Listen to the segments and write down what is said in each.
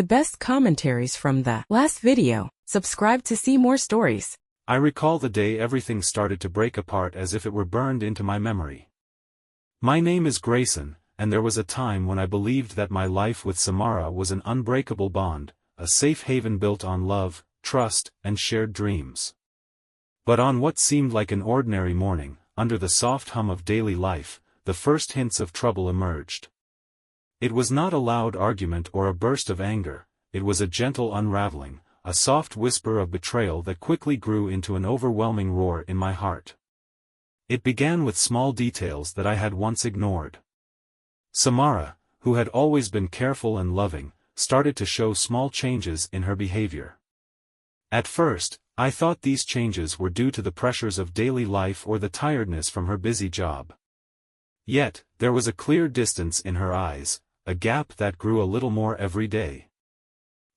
the best commentaries from the last video. Subscribe to see more stories. I recall the day everything started to break apart as if it were burned into my memory. My name is Grayson, and there was a time when I believed that my life with Samara was an unbreakable bond, a safe haven built on love, trust, and shared dreams. But on what seemed like an ordinary morning, under the soft hum of daily life, the first hints of trouble emerged. It was not a loud argument or a burst of anger, it was a gentle unraveling, a soft whisper of betrayal that quickly grew into an overwhelming roar in my heart. It began with small details that I had once ignored. Samara, who had always been careful and loving, started to show small changes in her behavior. At first, I thought these changes were due to the pressures of daily life or the tiredness from her busy job. Yet, there was a clear distance in her eyes, a gap that grew a little more every day.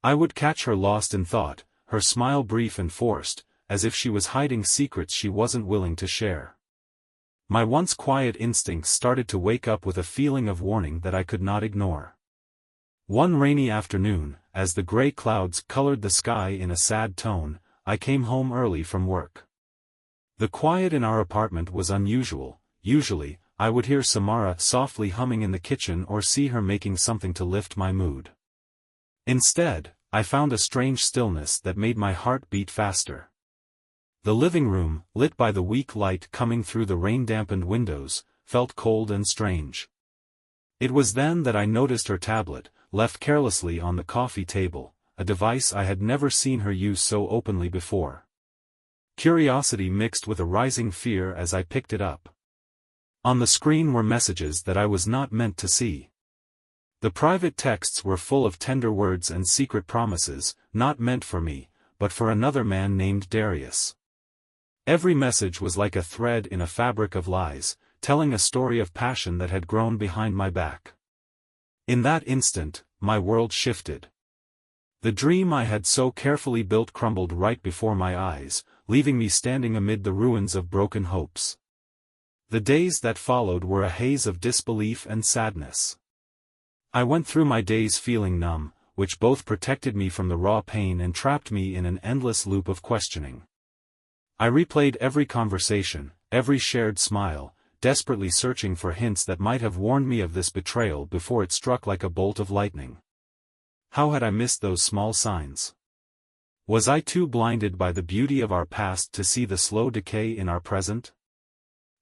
I would catch her lost in thought, her smile brief and forced, as if she was hiding secrets she wasn't willing to share. My once quiet instincts started to wake up with a feeling of warning that I could not ignore. One rainy afternoon, as the gray clouds colored the sky in a sad tone, I came home early from work. The quiet in our apartment was unusual. Usually, I would hear Samara softly humming in the kitchen or see her making something to lift my mood. Instead, I found a strange stillness that made my heart beat faster. The living room, lit by the weak light coming through the rain-dampened windows, felt cold and strange. It was then that I noticed her tablet, left carelessly on the coffee table, a device I had never seen her use so openly before. Curiosity mixed with a rising fear as I picked it up. On the screen were messages that I was not meant to see. The private texts were full of tender words and secret promises, not meant for me, but for another man named Darius. Every message was like a thread in a fabric of lies, telling a story of passion that had grown behind my back. In that instant, my world shifted. The dream I had so carefully built crumbled right before my eyes, leaving me standing amid the ruins of broken hopes. The days that followed were a haze of disbelief and sadness. I went through my days feeling numb, which both protected me from the raw pain and trapped me in an endless loop of questioning. I replayed every conversation, every shared smile, desperately searching for hints that might have warned me of this betrayal before it struck like a bolt of lightning. How had I missed those small signs? Was I too blinded by the beauty of our past to see the slow decay in our present?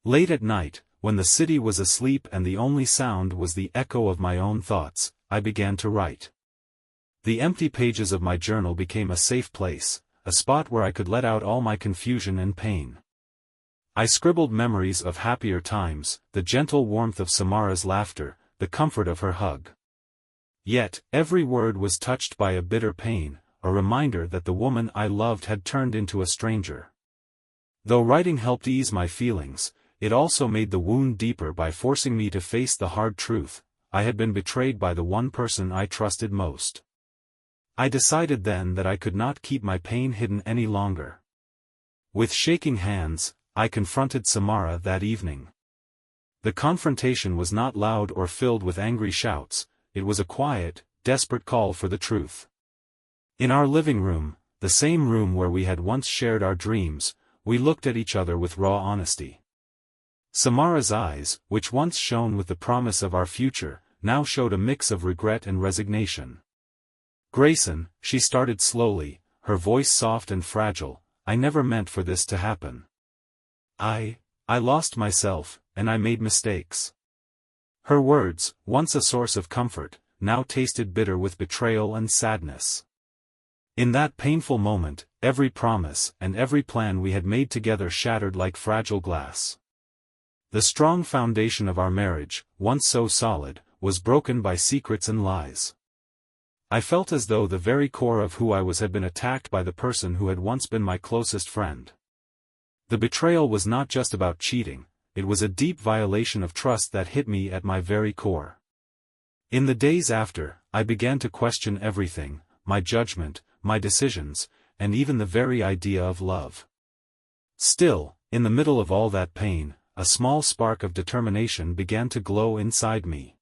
Late at night, when the city was asleep and the only sound was the echo of my own thoughts, I began to write. The empty pages of my journal became a safe place, a spot where I could let out all my confusion and pain. I scribbled memories of happier times, the gentle warmth of Samara's laughter, the comfort of her hug. Yet, every word was touched by a bitter pain, a reminder that the woman I loved had turned into a stranger. Though writing helped ease my feelings, it also made the wound deeper by forcing me to face the hard truth: I had been betrayed by the one person I trusted most. I decided then that I could not keep my pain hidden any longer. With shaking hands, I confronted Samara that evening. The confrontation was not loud or filled with angry shouts, it was a quiet, desperate call for the truth. In our living room, the same room where we had once shared our dreams, we looked at each other with raw honesty. Samara's eyes, which once shone with the promise of our future, now showed a mix of regret and resignation. "Grayson," she started slowly, her voice soft and fragile, "I never meant for this to happen. I lost myself, and I made mistakes." Her words, once a source of comfort, now tasted bitter with betrayal and sadness. In that painful moment, every promise and every plan we had made together shattered like fragile glass. The strong foundation of our marriage, once so solid, was broken by secrets and lies. I felt as though the very core of who I was had been attacked by the person who had once been my closest friend. The betrayal was not just about cheating, it was a deep violation of trust that hit me at my very core. In the days after, I began to question everything: my judgment, my decisions, and even the very idea of love. Still, in the middle of all that pain, a small spark of determination began to glow inside me.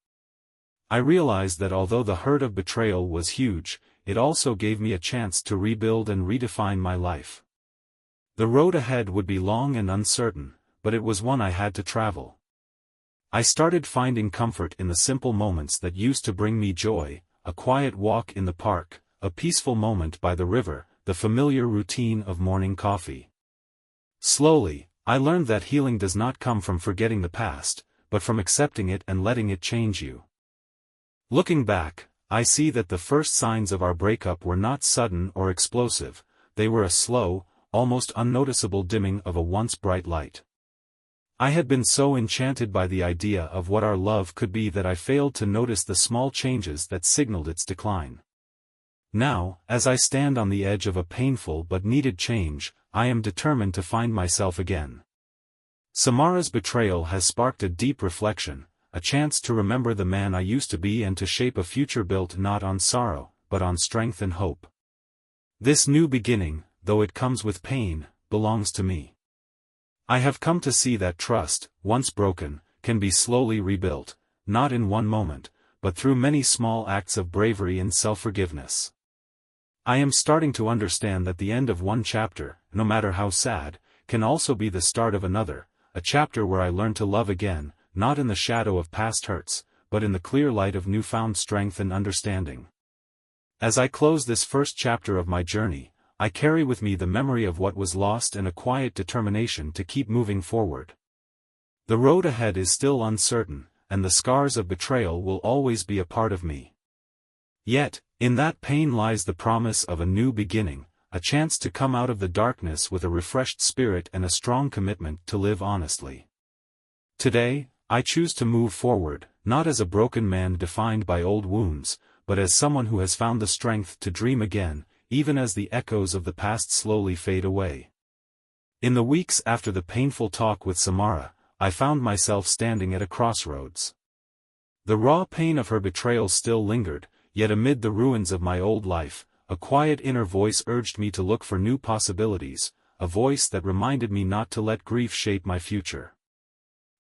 I realized that although the hurt of betrayal was huge, it also gave me a chance to rebuild and redefine my life. The road ahead would be long and uncertain, but it was one I had to travel. I started finding comfort in the simple moments that used to bring me joy: a quiet walk in the park, a peaceful moment by the river, the familiar routine of morning coffee. Slowly, I learned that healing does not come from forgetting the past, but from accepting it and letting it change you. Looking back, I see that the first signs of our breakup were not sudden or explosive. They were a slow, almost unnoticeable dimming of a once bright light. I had been so enchanted by the idea of what our love could be that I failed to notice the small changes that signaled its decline. Now, as I stand on the edge of a painful but needed change, I am determined to find myself again. Samara's betrayal has sparked a deep reflection, a chance to remember the man I used to be and to shape a future built not on sorrow, but on strength and hope. This new beginning, though it comes with pain, belongs to me. I have come to see that trust, once broken, can be slowly rebuilt, not in one moment, but through many small acts of bravery and self-forgiveness. I am starting to understand that the end of one chapter, no matter how sad, can also be the start of another, a chapter where I learn to love again, not in the shadow of past hurts, but in the clear light of newfound strength and understanding. As I close this first chapter of my journey, I carry with me the memory of what was lost and a quiet determination to keep moving forward. The road ahead is still uncertain, and the scars of betrayal will always be a part of me. Yet, in that pain lies the promise of a new beginning, a chance to come out of the darkness with a refreshed spirit and a strong commitment to live honestly. Today, I choose to move forward, not as a broken man defined by old wounds, but as someone who has found the strength to dream again, even as the echoes of the past slowly fade away. In the weeks after the painful talk with Samara, I found myself standing at a crossroads. The raw pain of her betrayal still lingered, yet amid the ruins of my old life, a quiet inner voice urged me to look for new possibilities, a voice that reminded me not to let grief shape my future.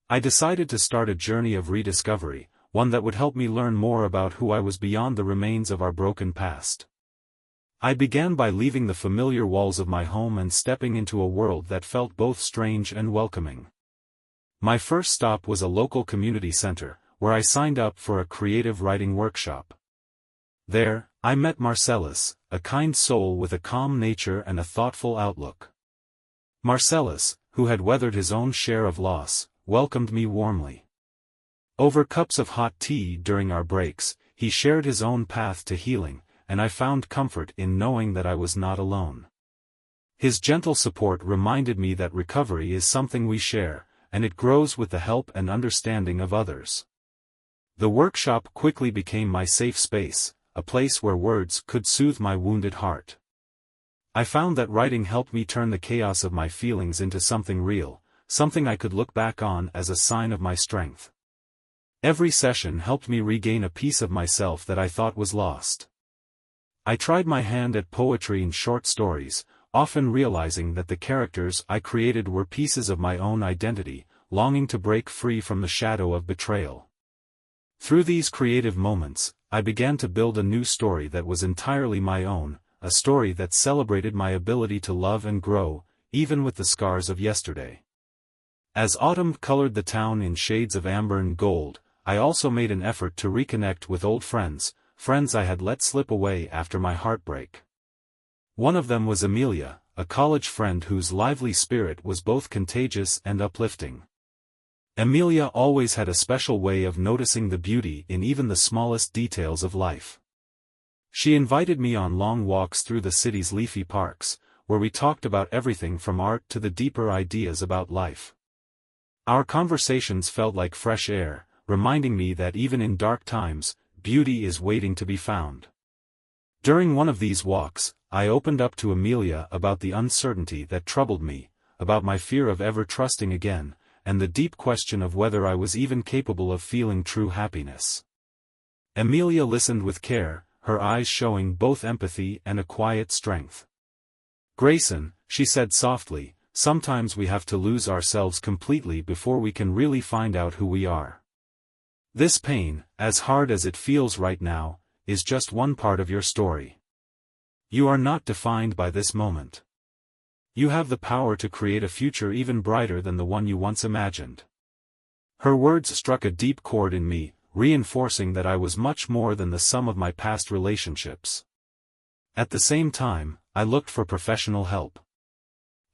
I decided to start a journey of rediscovery, one that would help me learn more about who I was beyond the remains of our broken past. I began by leaving the familiar walls of my home and stepping into a world that felt both strange and welcoming. My first stop was a local community center, where I signed up for a creative writing workshop. There, I met Marcellus, a kind soul with a calm nature and a thoughtful outlook. Marcellus, who had weathered his own share of loss, welcomed me warmly. Over cups of hot tea during our breaks, he shared his own path to healing, and I found comfort in knowing that I was not alone. His gentle support reminded me that recovery is something we share, and it grows with the help and understanding of others. The workshop quickly became my safe space, a place where words could soothe my wounded heart. I found that writing helped me turn the chaos of my feelings into something real, something I could look back on as a sign of my strength. Every session helped me regain a piece of myself that I thought was lost. I tried my hand at poetry and short stories, often realizing that the characters I created were pieces of my own identity, longing to break free from the shadow of betrayal. Through these creative moments, I began to build a new story that was entirely my own, a story that celebrated my ability to love and grow, even with the scars of yesterday. As autumn colored the town in shades of amber and gold, I also made an effort to reconnect with old friends I had let slip away after my heartbreak. One of them was Amelia, a college friend whose lively spirit was both contagious and uplifting. Amelia always had a special way of noticing the beauty in even the smallest details of life. She invited me on long walks through the city's leafy parks, where we talked about everything from art to the deeper ideas about life. Our conversations felt like fresh air, reminding me that even in dark times, beauty is waiting to be found. During one of these walks, I opened up to Amelia about the uncertainty that troubled me, about my fear of ever trusting again, and the deep question of whether I was even capable of feeling true happiness. Amelia listened with care, her eyes showing both empathy and a quiet strength. "Grayson," she said softly, "sometimes we have to lose ourselves completely before we can really find out who we are. This pain, as hard as it feels right now, is just one part of your story. You are not defined by this moment. You have the power to create a future even brighter than the one you once imagined. Her words struck a deep chord in me, reinforcing that I was much more than the sum of my past relationships. At the same time, I looked for professional help.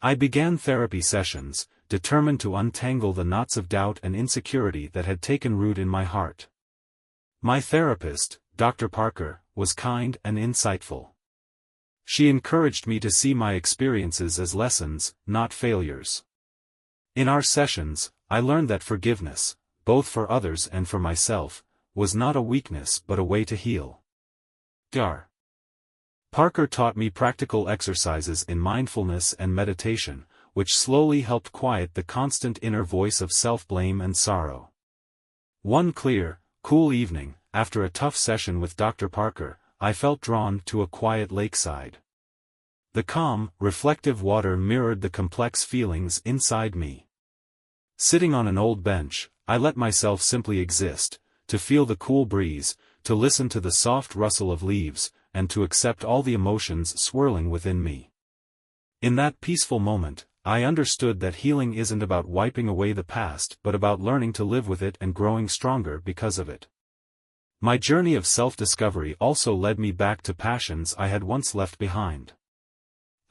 I began therapy sessions, determined to untangle the knots of doubt and insecurity that had taken root in my heart. My therapist, Dr. Parker, was kind and insightful. She encouraged me to see my experiences as lessons, not failures. In our sessions, I learned that forgiveness, both for others and for myself, was not a weakness but a way to heal. Dr. Parker taught me practical exercises in mindfulness and meditation, which slowly helped quiet the constant inner voice of self-blame and sorrow. One clear, cool evening, after a tough session with Dr. Parker, I felt drawn to a quiet lakeside. The calm, reflective water mirrored the complex feelings inside me. Sitting on an old bench, I let myself simply exist, to feel the cool breeze, to listen to the soft rustle of leaves, and to accept all the emotions swirling within me. In that peaceful moment, I understood that healing isn't about wiping away the past but about learning to live with it and growing stronger because of it. My journey of self-discovery also led me back to passions I had once left behind.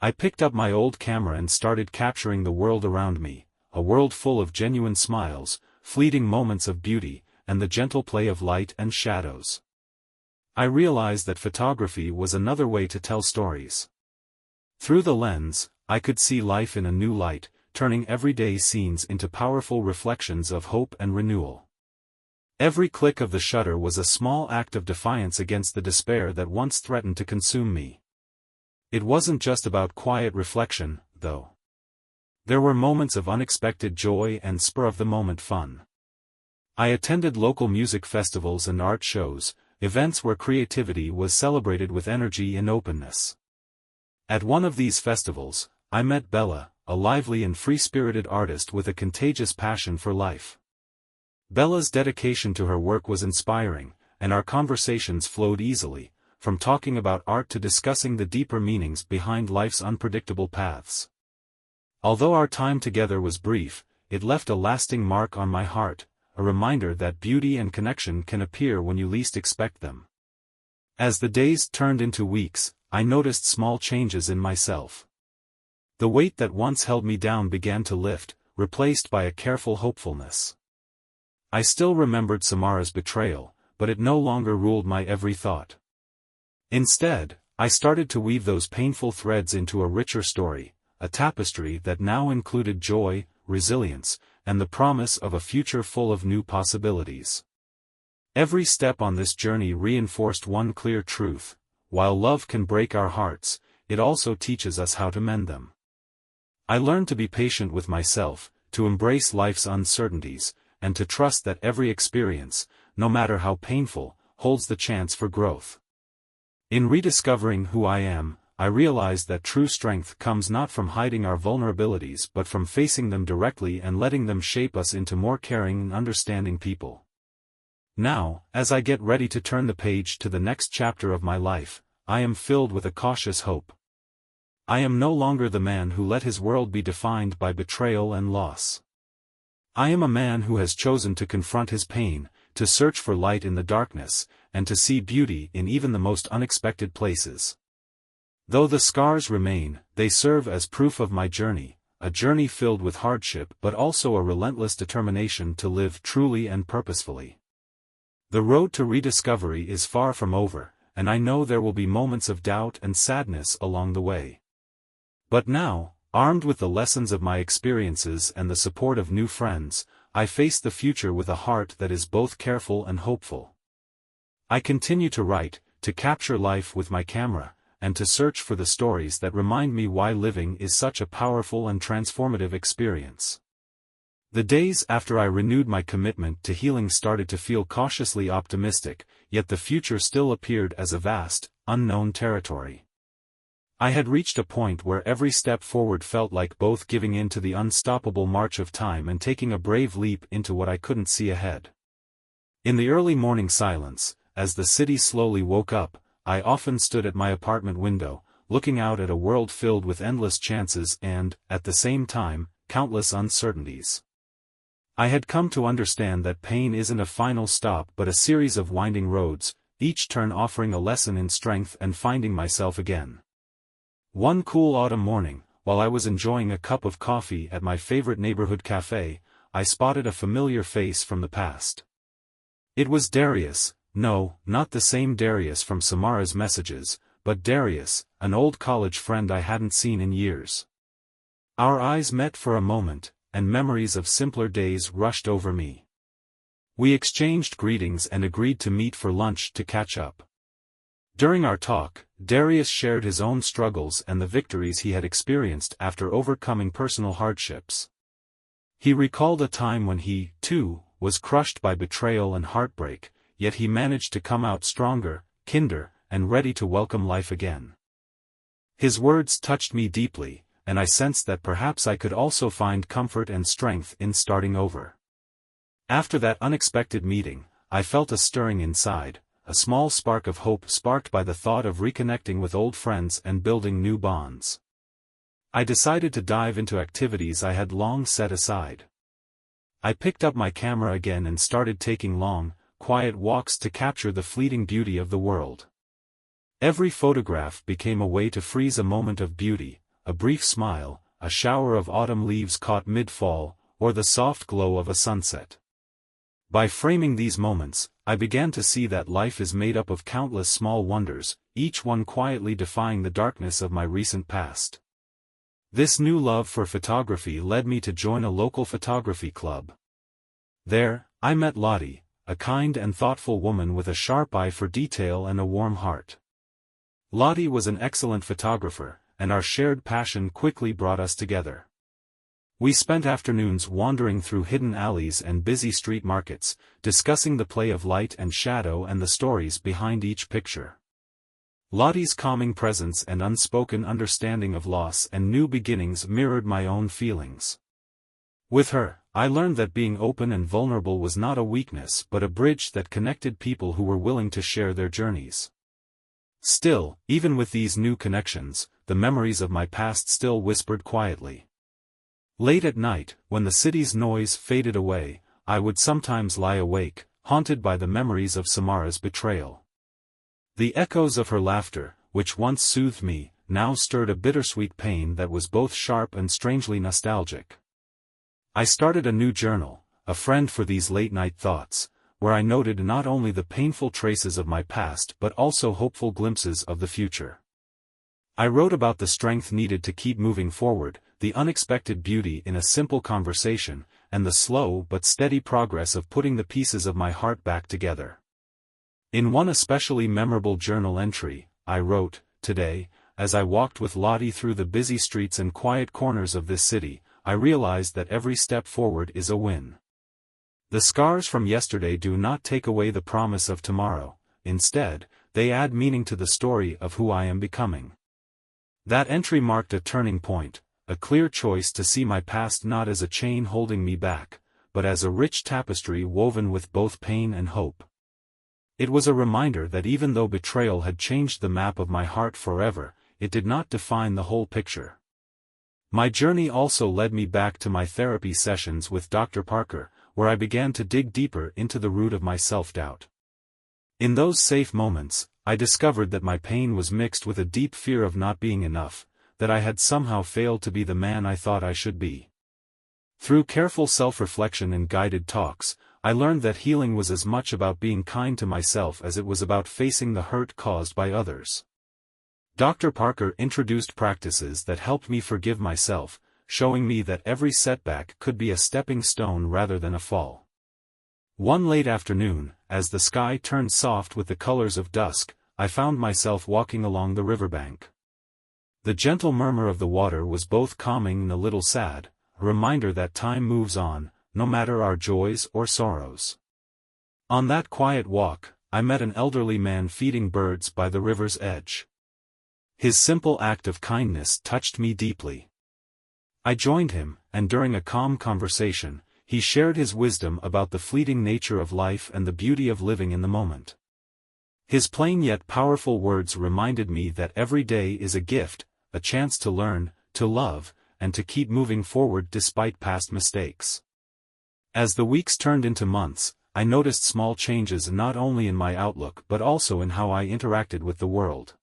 I picked up my old camera and started capturing the world around me, a world full of genuine smiles, fleeting moments of beauty, and the gentle play of light and shadows. I realized that photography was another way to tell stories. Through the lens, I could see life in a new light, turning everyday scenes into powerful reflections of hope and renewal. Every click of the shutter was a small act of defiance against the despair that once threatened to consume me. It wasn't just about quiet reflection, though. There were moments of unexpected joy and spur-of-the-moment fun. I attended local music festivals and art shows, events where creativity was celebrated with energy and openness. At one of these festivals, I met Bella, a lively and free-spirited artist with a contagious passion for life. Bella's dedication to her work was inspiring, and our conversations flowed easily, from talking about art to discussing the deeper meanings behind life's unpredictable paths. Although our time together was brief, it left a lasting mark on my heart, a reminder that beauty and connection can appear when you least expect them. As the days turned into weeks, I noticed small changes in myself. The weight that once held me down began to lift, replaced by a careful hopefulness. I still remembered Samara's betrayal, but it no longer ruled my every thought. Instead, I started to weave those painful threads into a richer story, a tapestry that now included joy, resilience, and the promise of a future full of new possibilities. Every step on this journey reinforced one clear truth: while love can break our hearts, it also teaches us how to mend them. I learned to be patient with myself, to embrace life's uncertainties, and to trust that every experience, no matter how painful, holds the chance for growth. In rediscovering who I am, I realized that true strength comes not from hiding our vulnerabilities but from facing them directly and letting them shape us into more caring and understanding people. Now, as I get ready to turn the page to the next chapter of my life, I am filled with a cautious hope. I am no longer the man who let his world be defined by betrayal and loss. I am a man who has chosen to confront his pain, to search for light in the darkness, and to see beauty in even the most unexpected places. Though the scars remain, they serve as proof of my journey, a journey filled with hardship but also a relentless determination to live truly and purposefully. The road to rediscovery is far from over, and I know there will be moments of doubt and sadness along the way. But now, armed with the lessons of my experiences and the support of new friends, I face the future with a heart that is both careful and hopeful. I continue to write, to capture life with my camera, and to search for the stories that remind me why living is such a powerful and transformative experience. The days after I renewed my commitment to healing started to feel cautiously optimistic, yet the future still appeared as a vast, unknown territory. I had reached a point where every step forward felt like both giving in to the unstoppable march of time and taking a brave leap into what I couldn't see ahead. In the early morning silence, as the city slowly woke up, I often stood at my apartment window, looking out at a world filled with endless chances and, at the same time, countless uncertainties. I had come to understand that pain isn't a final stop but a series of winding roads, each turn offering a lesson in strength and finding myself again. One cool autumn morning, while I was enjoying a cup of coffee at my favorite neighborhood cafe, I spotted a familiar face from the past. It was Darius, no, not the same Darius from Samara's messages, but Darius, an old college friend I hadn't seen in years. Our eyes met for a moment, and memories of simpler days rushed over me. We exchanged greetings and agreed to meet for lunch to catch up. During our talk, Darius shared his own struggles and the victories he had experienced after overcoming personal hardships. He recalled a time when he, too, was crushed by betrayal and heartbreak, yet he managed to come out stronger, kinder, and ready to welcome life again. His words touched me deeply, and I sensed that perhaps I could also find comfort and strength in starting over. After that unexpected meeting, I felt a stirring inside, a small spark of hope sparked by the thought of reconnecting with old friends and building new bonds. I decided to dive into activities I had long set aside. I picked up my camera again and started taking long, quiet walks to capture the fleeting beauty of the world. Every photograph became a way to freeze a moment of beauty, a brief smile, a shower of autumn leaves caught mid-fall, or the soft glow of a sunset. By framing these moments, I began to see that life is made up of countless small wonders, each one quietly defying the darkness of my recent past. This new love for photography led me to join a local photography club. There, I met Lottie, a kind and thoughtful woman with a sharp eye for detail and a warm heart. Lottie was an excellent photographer, and our shared passion quickly brought us together. We spent afternoons wandering through hidden alleys and busy street markets, discussing the play of light and shadow and the stories behind each picture. Lottie's calming presence and unspoken understanding of loss and new beginnings mirrored my own feelings. With her, I learned that being open and vulnerable was not a weakness but a bridge that connected people who were willing to share their journeys. Still, even with these new connections, the memories of my past still whispered quietly. Late at night, when the city's noise faded away, I would sometimes lie awake, haunted by the memories of Samara's betrayal. The echoes of her laughter, which once soothed me, now stirred a bittersweet pain that was both sharp and strangely nostalgic. I started a new journal, a friend for these late-night thoughts, where I noted not only the painful traces of my past but also hopeful glimpses of the future. I wrote about the strength needed to keep moving forward, the unexpected beauty in a simple conversation, and the slow but steady progress of putting the pieces of my heart back together. In one especially memorable journal entry, I wrote, "Today, as I walked with Lottie through the busy streets and quiet corners of this city, I realized that every step forward is a win. The scars from yesterday do not take away the promise of tomorrow, instead, they add meaning to the story of who I am becoming." That entry marked a turning point, a clear choice to see my past not as a chain holding me back, but as a rich tapestry woven with both pain and hope. It was a reminder that even though betrayal had changed the map of my heart forever, it did not define the whole picture. My journey also led me back to my therapy sessions with Dr. Parker, where I began to dig deeper into the root of my self-doubt. In those safe moments, I discovered that my pain was mixed with a deep fear of not being enough, that I had somehow failed to be the man I thought I should be. Through careful self-reflection and guided talks, I learned that healing was as much about being kind to myself as it was about facing the hurt caused by others. Dr. Parker introduced practices that helped me forgive myself, showing me that every setback could be a stepping stone rather than a fall. One late afternoon, as the sky turned soft with the colors of dusk, I found myself walking along the riverbank. The gentle murmur of the water was both calming and a little sad, a reminder that time moves on, no matter our joys or sorrows. On that quiet walk, I met an elderly man feeding birds by the river's edge. His simple act of kindness touched me deeply. I joined him, and during a calm conversation, he shared his wisdom about the fleeting nature of life and the beauty of living in the moment. His plain yet powerful words reminded me that every day is a gift, a chance to learn, to love, and to keep moving forward despite past mistakes. As the weeks turned into months, I noticed small changes not only in my outlook but also in how I interacted with the world.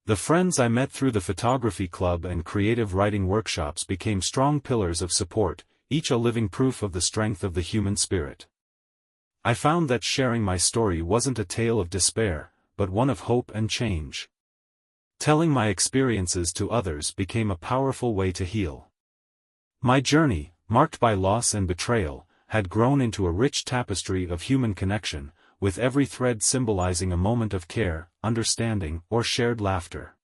The friends I met through the photography club and creative writing workshops became strong pillars of support, each a living proof of the strength of the human spirit. I found that sharing my story wasn't a tale of despair, but one of hope and change. Telling my experiences to others became a powerful way to heal. My journey, marked by loss and betrayal, had grown into a rich tapestry of human connection, with every thread symbolizing a moment of care, understanding, or shared laughter.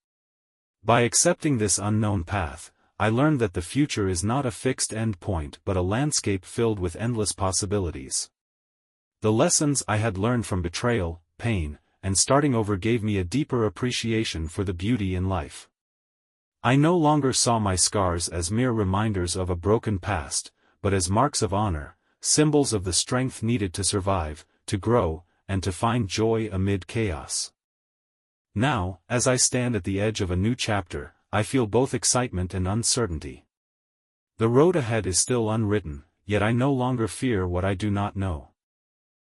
By accepting this unknown path, I learned that the future is not a fixed end point but a landscape filled with endless possibilities. The lessons I had learned from betrayal, pain, and starting over gave me a deeper appreciation for the beauty in life. I no longer saw my scars as mere reminders of a broken past, but as marks of honor, symbols of the strength needed to survive, to grow, and to find joy amid chaos. Now, as I stand at the edge of a new chapter, I feel both excitement and uncertainty. The road ahead is still unwritten, yet I no longer fear what I do not know.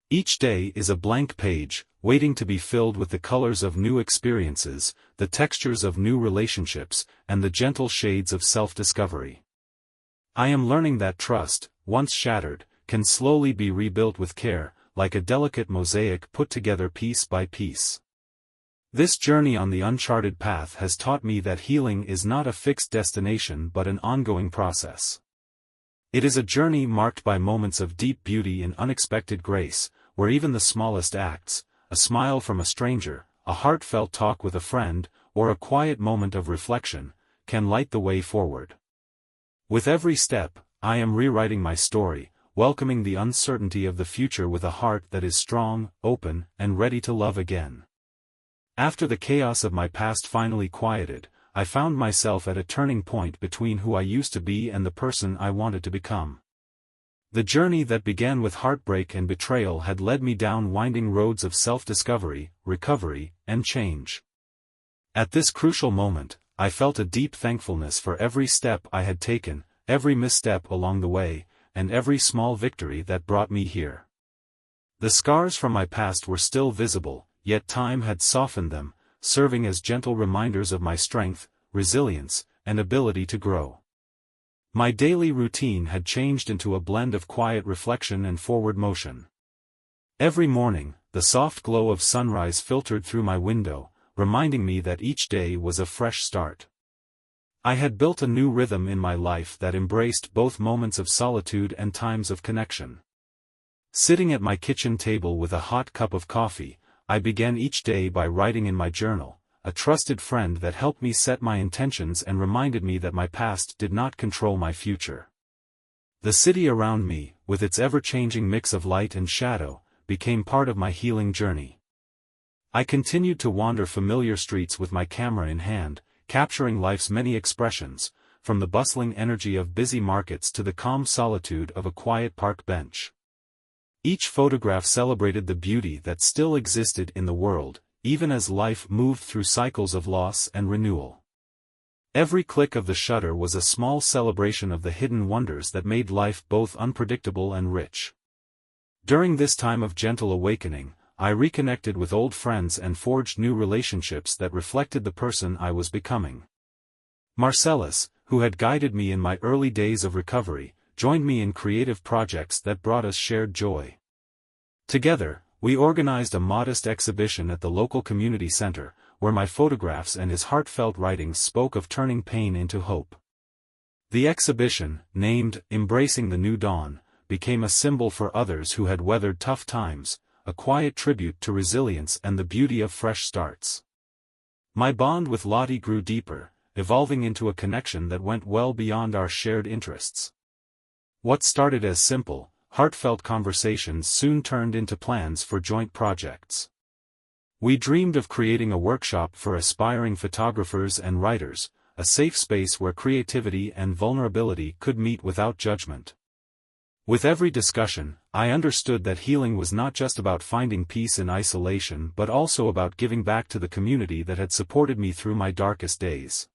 Each day is a blank page, waiting to be filled with the colors of new experiences, the textures of new relationships, and the gentle shades of self-discovery. I am learning that trust, once shattered, can slowly be rebuilt with care, like a delicate mosaic put together piece by piece. This journey on the uncharted path has taught me that healing is not a fixed destination but an ongoing process. It is a journey marked by moments of deep beauty and unexpected grace, where even the smallest acts, a smile from a stranger, a heartfelt talk with a friend, or a quiet moment of reflection, can light the way forward. With every step, I am rewriting my story, welcoming the uncertainty of the future with a heart that is strong, open, and ready to love again. After the chaos of my past finally quieted, I found myself at a turning point between who I used to be and the person I wanted to become. The journey that began with heartbreak and betrayal had led me down winding roads of self-discovery, recovery, and change. At this crucial moment, I felt a deep thankfulness for every step I had taken, every misstep along the way, and every small victory that brought me here. The scars from my past were still visible, yet time had softened them, serving as gentle reminders of my strength, resilience, and ability to grow. My daily routine had changed into a blend of quiet reflection and forward motion. Every morning, the soft glow of sunrise filtered through my window, reminding me that each day was a fresh start. I had built a new rhythm in my life that embraced both moments of solitude and times of connection. Sitting at my kitchen table with a hot cup of coffee, I began each day by writing in my journal, a trusted friend that helped me set my intentions and reminded me that my past did not control my future. The city around me, with its ever-changing mix of light and shadow, became part of my healing journey. I continued to wander familiar streets with my camera in hand, capturing life's many expressions, from the bustling energy of busy markets to the calm solitude of a quiet park bench. Each photograph celebrated the beauty that still existed in the world, even as life moved through cycles of loss and renewal. Every click of the shutter was a small celebration of the hidden wonders that made life both unpredictable and rich. During this time of gentle awakening, I reconnected with old friends and forged new relationships that reflected the person I was becoming. Marcellus, who had guided me in my early days of recovery, joined me in creative projects that brought us shared joy. Together, we organized a modest exhibition at the local community center, where my photographs and his heartfelt writings spoke of turning pain into hope. The exhibition, named Embracing the New Dawn, became a symbol for others who had weathered tough times, a quiet tribute to resilience and the beauty of fresh starts. My bond with Lottie grew deeper, evolving into a connection that went well beyond our shared interests. What started as simple, heartfelt conversations soon turned into plans for joint projects. We dreamed of creating a workshop for aspiring photographers and writers, a safe space where creativity and vulnerability could meet without judgment. With every discussion, I understood that healing was not just about finding peace in isolation but also about giving back to the community that had supported me through my darkest days.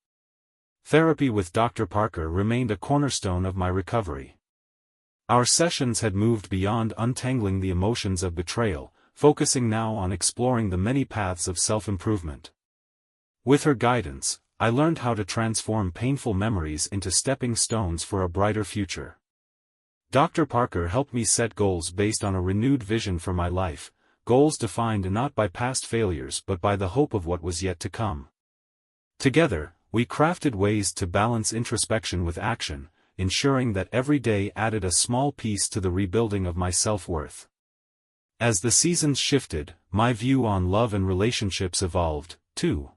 Therapy with Dr. Parker remained a cornerstone of my recovery. Our sessions had moved beyond untangling the emotions of betrayal, focusing now on exploring the many paths of self-improvement. With her guidance, I learned how to transform painful memories into stepping stones for a brighter future. Dr. Parker helped me set goals based on a renewed vision for my life, goals defined not by past failures but by the hope of what was yet to come. Together, we crafted ways to balance introspection with action, ensuring that every day added a small piece to the rebuilding of my self-worth. As the seasons shifted, my view on love and relationships evolved, too.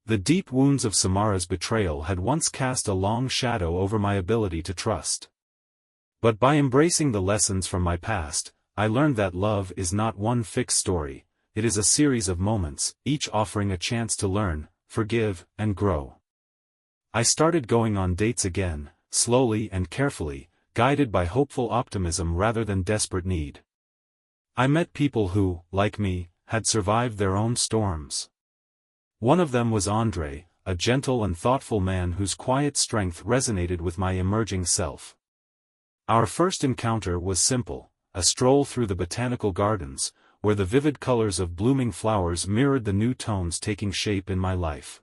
The deep wounds of Samara's betrayal had once cast a long shadow over my ability to trust. But by embracing the lessons from my past, I learned that love is not one fixed story, it is a series of moments, each offering a chance to learn, forgive, and grow. I started going on dates again, slowly and carefully, guided by hopeful optimism rather than desperate need. I met people who, like me, had survived their own storms. One of them was Andre, a gentle and thoughtful man whose quiet strength resonated with my emerging self. Our first encounter was simple, a stroll through the botanical gardens, where the vivid colors of blooming flowers mirrored the new tones taking shape in my life.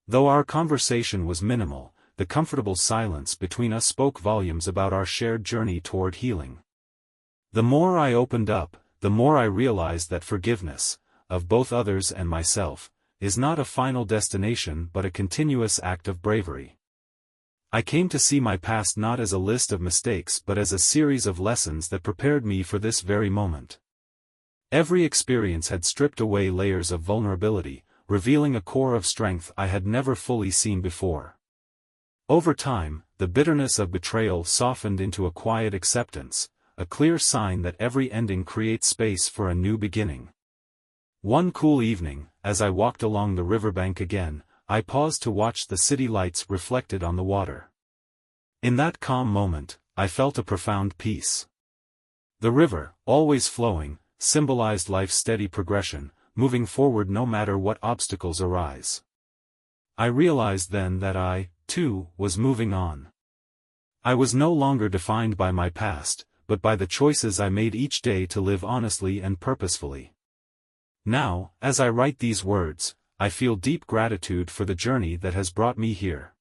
Though our conversation was minimal, the comfortable silence between us spoke volumes about our shared journey toward healing. The more I opened up, the more I realized that forgiveness, of both others and myself, is not a final destination but a continuous act of bravery. I came to see my past not as a list of mistakes but as a series of lessons that prepared me for this very moment. Every experience had stripped away layers of vulnerability, revealing a core of strength I had never fully seen before. Over time, the bitterness of betrayal softened into a quiet acceptance, a clear sign that every ending creates space for a new beginning. One cool evening, as I walked along the riverbank again, I paused to watch the city lights reflected on the water. In that calm moment, I felt a profound peace. The river, always flowing, symbolized life's steady progression, moving forward no matter what obstacles arise. I realized then that I, too, was moving on. I was no longer defined by my past, but by the choices I made each day to live honestly and purposefully. Now, as I write these words, I feel deep gratitude for the journey that has brought me here.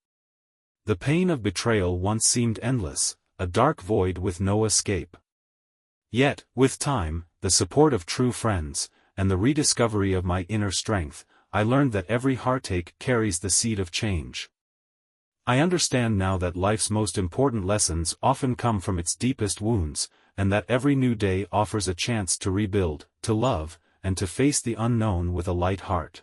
The pain of betrayal once seemed endless, a dark void with no escape. Yet, with time, the support of true friends, and the rediscovery of my inner strength, I learned that every heartache carries the seed of change. I understand now that life's most important lessons often come from its deepest wounds, and that every new day offers a chance to rebuild, to love, and to face the unknown with a light heart.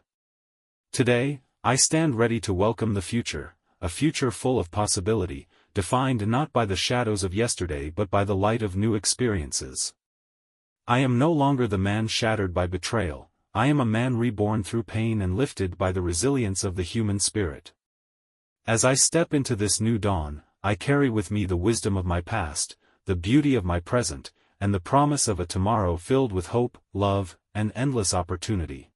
Today, I stand ready to welcome the future, a future full of possibility, defined not by the shadows of yesterday but by the light of new experiences. I am no longer the man shattered by betrayal, I am a man reborn through pain and lifted by the resilience of the human spirit. As I step into this new dawn, I carry with me the wisdom of my past, the beauty of my present, and the promise of a tomorrow filled with hope, love, and endless opportunity.